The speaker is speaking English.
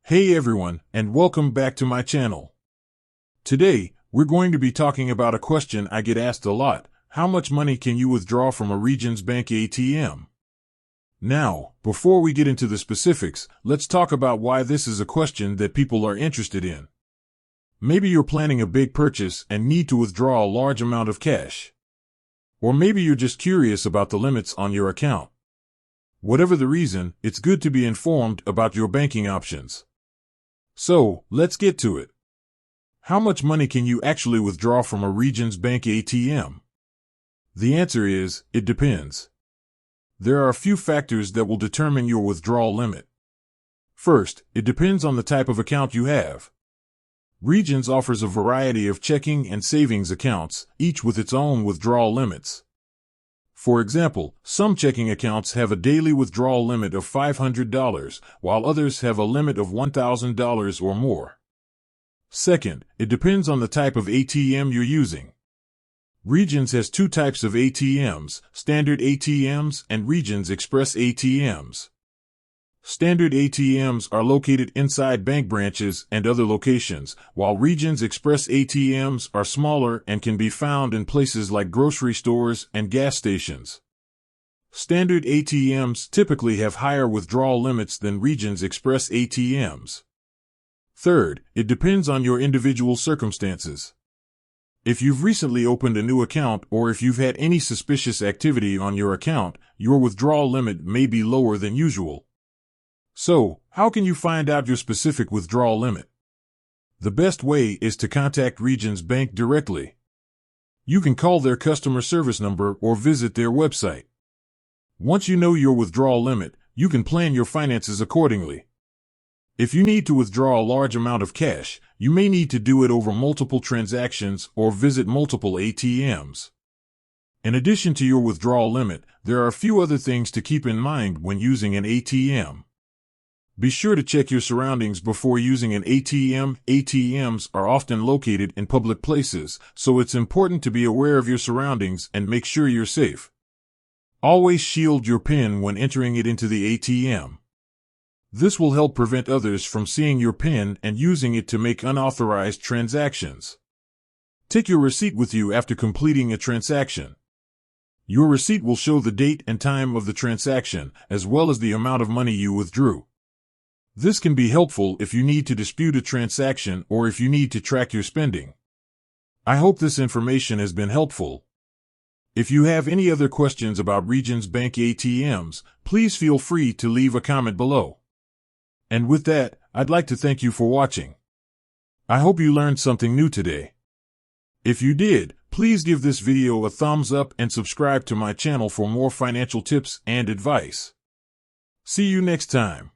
Hey everyone, and welcome back to my channel. Today, we're going to be talking about a question I get asked a lot. How much money can you withdraw from a Regions Bank ATM? Now, before we get into the specifics, let's talk about why this is a question that people are interested in. Maybe you're planning a big purchase and need to withdraw a large amount of cash. Or maybe you're just curious about the limits on your account. Whatever the reason, it's good to be informed about your banking options. So, let's get to it. How much money can you actually withdraw from a Regions Bank ATM? The answer is, it depends. There are a few factors that will determine your withdrawal limit. First, it depends on the type of account you have. Regions offers a variety of checking and savings accounts, each with its own withdrawal limits. For example, some checking accounts have a daily withdrawal limit of $500, while others have a limit of $1,000 or more. Second, it depends on the type of ATM you're using. Regions has two types of ATMs, Standard ATMs and Regions Express ATMs. Standard ATMs are located inside bank branches and other locations, while Regions Express ATMs are smaller and can be found in places like grocery stores and gas stations. Standard ATMs typically have higher withdrawal limits than Regions Express ATMs. Third, it depends on your individual circumstances. If you've recently opened a new account or if you've had any suspicious activity on your account, your withdrawal limit may be lower than usual. So, how can you find out your specific withdrawal limit? The best way is to contact Regions Bank directly. You can call their customer service number or visit their website. Once you know your withdrawal limit, you can plan your finances accordingly. If you need to withdraw a large amount of cash, you may need to do it over multiple transactions or visit multiple ATMs. In addition to your withdrawal limit, there are a few other things to keep in mind when using an ATM. Be sure to check your surroundings before using an ATM. ATMs are often located in public places, so it's important to be aware of your surroundings and make sure you're safe. Always shield your PIN when entering it into the ATM. This will help prevent others from seeing your PIN and using it to make unauthorized transactions. Take your receipt with you after completing a transaction. Your receipt will show the date and time of the transaction, as well as the amount of money you withdrew. This can be helpful if you need to dispute a transaction or if you need to track your spending. I hope this information has been helpful. If you have any other questions about Regions Bank ATMs, please feel free to leave a comment below. And with that, I'd like to thank you for watching. I hope you learned something new today. If you did, please give this video a thumbs up and subscribe to my channel for more financial tips and advice. See you next time.